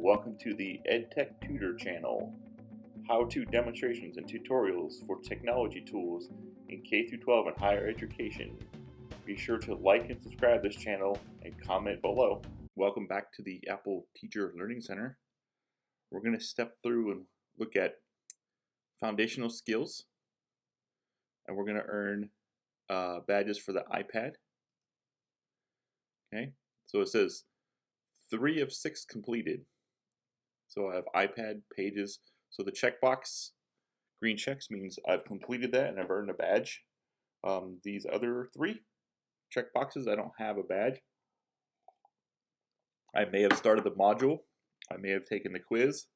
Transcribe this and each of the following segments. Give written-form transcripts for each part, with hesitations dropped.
Welcome to the EdTech Tutor channel, how-to demonstrations and tutorials for technology tools in K-12 and higher education. Be sure to like and subscribe this channel and comment below. Welcome back to the Apple Teacher Learning Center. We're going to step through and look at foundational skills, and we're going to earn badges for the iPad. Okay, so it says 3 of 6 completed. So I have iPad, Pages. So the checkbox, green checks, means I've completed that and I've earned a badge. These other 3 checkboxes, I don't have a badge. I may have started the module. I may have taken the quiz,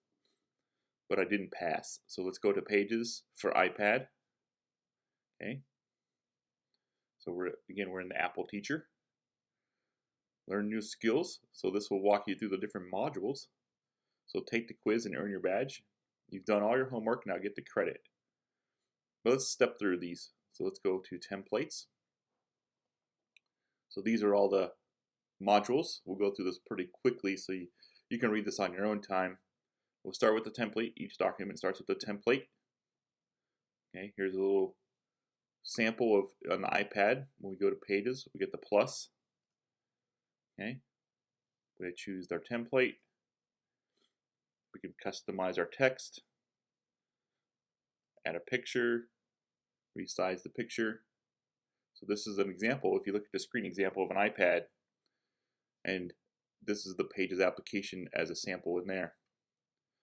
but I didn't pass. So let's go to Pages for iPad. Okay. So we're in the Apple Teacher. Learn new skills. So this will walk you through the different modules. So take the quiz and earn your badge. You've done all your homework, now get the credit. But let's step through these. So let's go to templates. So these are all the modules. We'll go through this pretty quickly so you can read this on your own time. We'll start with the template. Each document starts with a template. Okay, here's a little sample of an iPad. When we go to Pages, we get the plus. Okay, we choose our template. We can customize our text, add a picture, resize the picture. So this is an example. If you look at the screen example of an iPad, and this is the Pages application as a sample in there.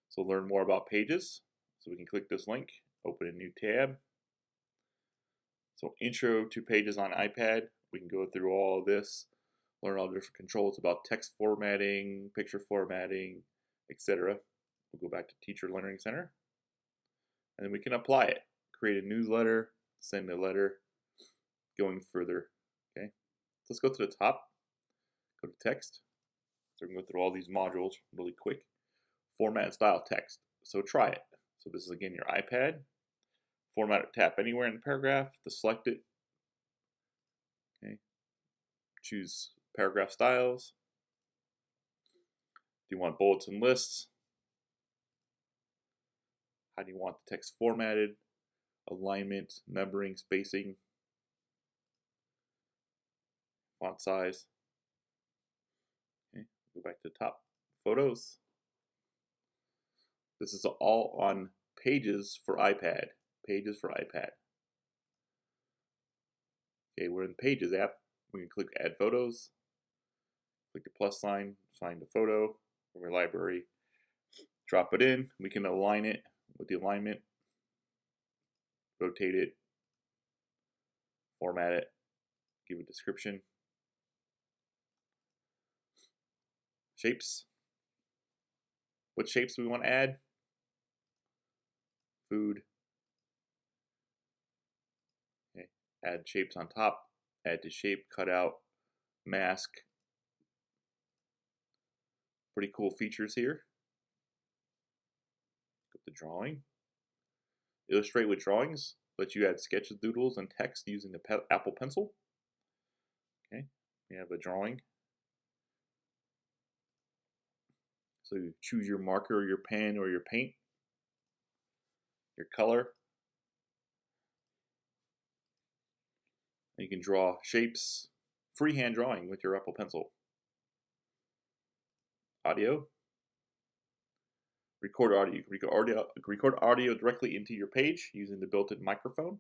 So learn more about Pages. So we can click this link, open a new tab. So intro to Pages on iPad. We can go through all of this, learn all the different controls about text formatting, picture formatting, etc. We'll go back to Teacher Learning Center, and then we can apply it. Create a newsletter, send a letter, going further. Okay, so let's go to the top, go to text. So we can go through all these modules really quick. Format and style text. So try it. So this is again your iPad. Format it, tap anywhere in the paragraph to select it. Okay, choose paragraph styles. Do you want bullets and lists? How do you want the text formatted? Alignment, numbering, spacing, font size. Okay, go back to the top. Photos. This is all on Pages for iPad. Pages for iPad. Okay, we're in the Pages app. We can click Add Photos. Click the plus sign, find the photo from your library. Drop it in. We can align it with the alignment, rotate it, format it, give a description. Shapes. What shapes do we want to add? Food. Okay. Add shapes on top, add to shape, cutout, mask. Pretty cool features here. The drawing. Illustrate with drawings, let you add sketches, doodles, and text using the Apple Pencil. Okay, we have a drawing. So you choose your marker, your pen, or your paint, your color. And you can draw shapes, freehand drawing with your Apple Pencil. Audio. Record audio. You can record audio directly into your page using the built-in microphone.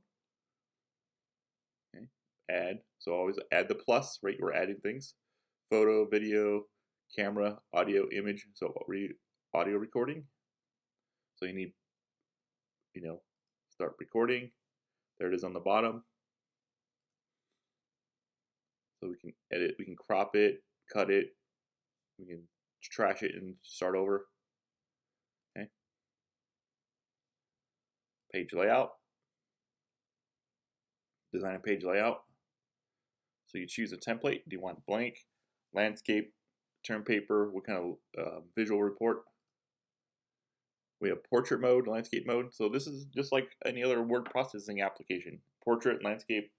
Okay. Add. So always add the plus, right? We're adding things. Photo, video, camera, audio, image. So audio recording. So you need, start recording. There it is on the bottom. So we can edit. We can crop it, cut it. We can trash it and start over. Okay. Page layout. Design a page layout. So you choose a template. Do you want blank, landscape, term paper? What kind of visual report? We have portrait mode, landscape mode. So this is just like any other word processing application. Portrait, landscape,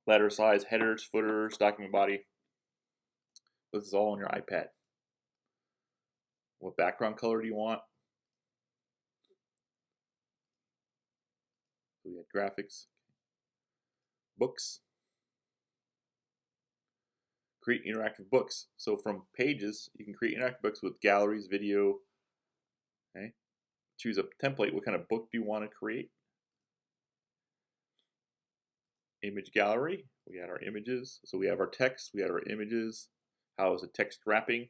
letter size, headers, footers, document body. This is all on your iPad. What background color do you want? So we had graphics, books, create interactive books. So from pages, you can create interactive books with galleries, video. Okay. Choose a template. What kind of book do you want to create? Image gallery. We had our images. So we have our text. We had our images. How is the text wrapping?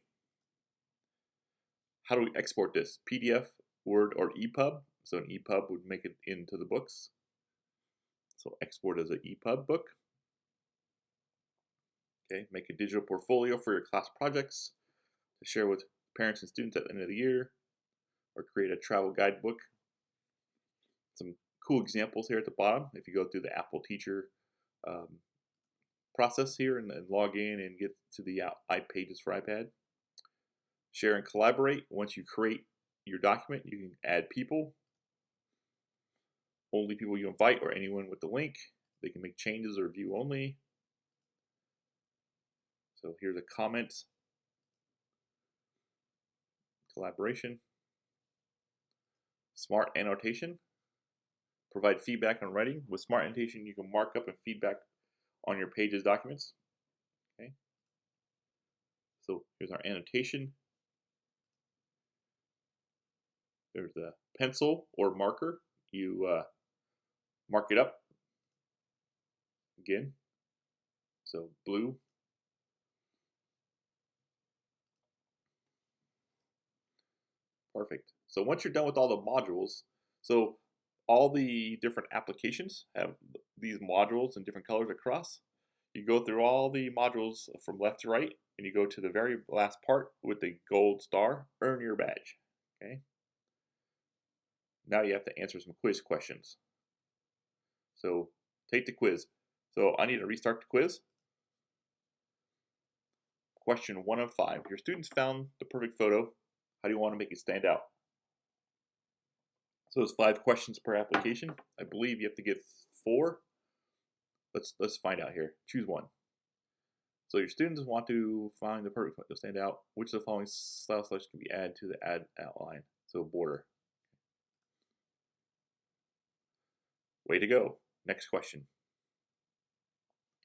How do we export this? PDF, Word, or EPUB? So an EPUB would make it into the books. So export as an EPUB book. Okay, make a digital portfolio for your class projects to share with parents and students at the end of the year, or create a travel guidebook. Some cool examples here at the bottom. If you go through the Apple Teacher process here and log in and get to the iPages for iPad. Share and collaborate. Once you create your document, you can add people. Only people you invite or anyone with the link. They can make changes or view only. So here's a comment. Collaboration. Smart annotation. Provide feedback on writing. With smart annotation, you can mark up and feedback on your pages documents. Okay. So here's our annotation. There's the pencil or marker. You mark it up again. So blue. Perfect. So once you're done with all the modules, so all the different applications have these modules in different colors across. You go through all the modules from left to right, and you go to the very last part with the gold star, earn your badge. Okay. Now you have to answer some quiz questions. So take the quiz. So I need to restart the quiz. Question 1 of 5. Your students found the perfect photo. How do you want to make it stand out? So it's 5 questions per application. I believe you have to get 4. Let's find out here. Choose one. So your students want to find the perfect photo to stand out. Which of the following style selections can be added to the add outline? So border. Way to go. Next question.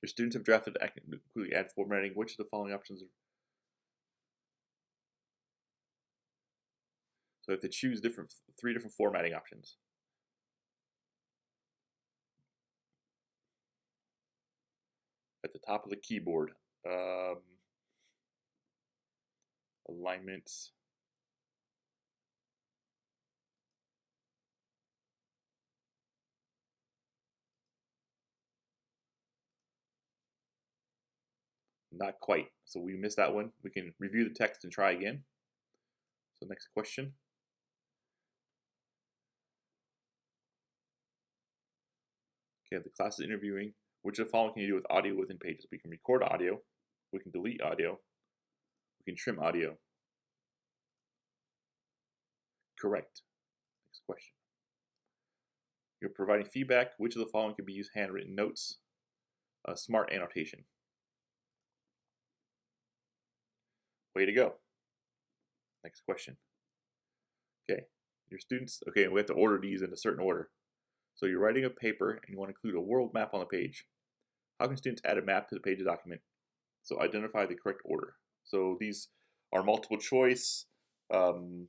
Your students have drafted including add formatting. Which of the following options are... So you have to choose 3 different formatting options. At the top of the keyboard. Alignments. Not quite. So we missed that one. We can review the text and try again. So next question. Okay, the class is interviewing. Which of the following can you do with audio within pages? We can record audio. We can delete audio. We can trim audio. Correct. Next question. You're providing feedback. Which of the following can be used handwritten notes? Smart annotation. Way to go. Next question. Okay, your students, okay, we have to order these in a certain order. So you're writing a paper and you want to include a world map on the page. How can students add a map to the page document? So identify the correct order. So these are multiple choice,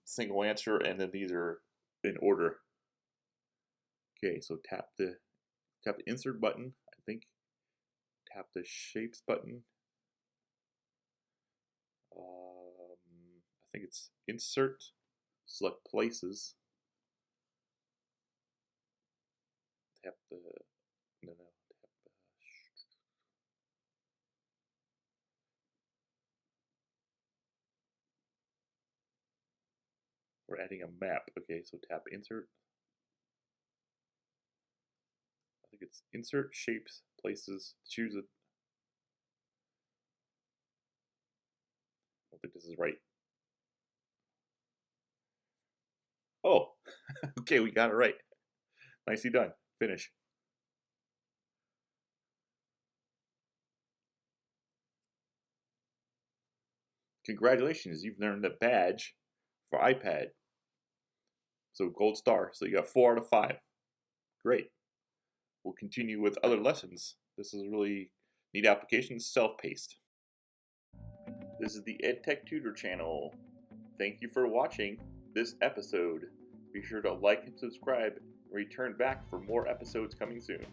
single answer, and then these are in order. Okay, so tap the insert button, I think. Tap the shapes button. I think it's insert, select places. Tap the, no, tap the, we're adding a map. Okay, so tap insert. I think it's insert, shapes, places, choose it. I don't think this is right. Oh, okay, we got it right. Nicely done. Finish. Congratulations, you've earned a badge for iPad. So gold star. So you got 4 out of 5. Great. We'll continue with other lessons. This is a really neat application, self-paced. This is the EdTech Tutor channel. Thank you for watching this episode. Be sure to like and subscribe and return back for more episodes coming soon.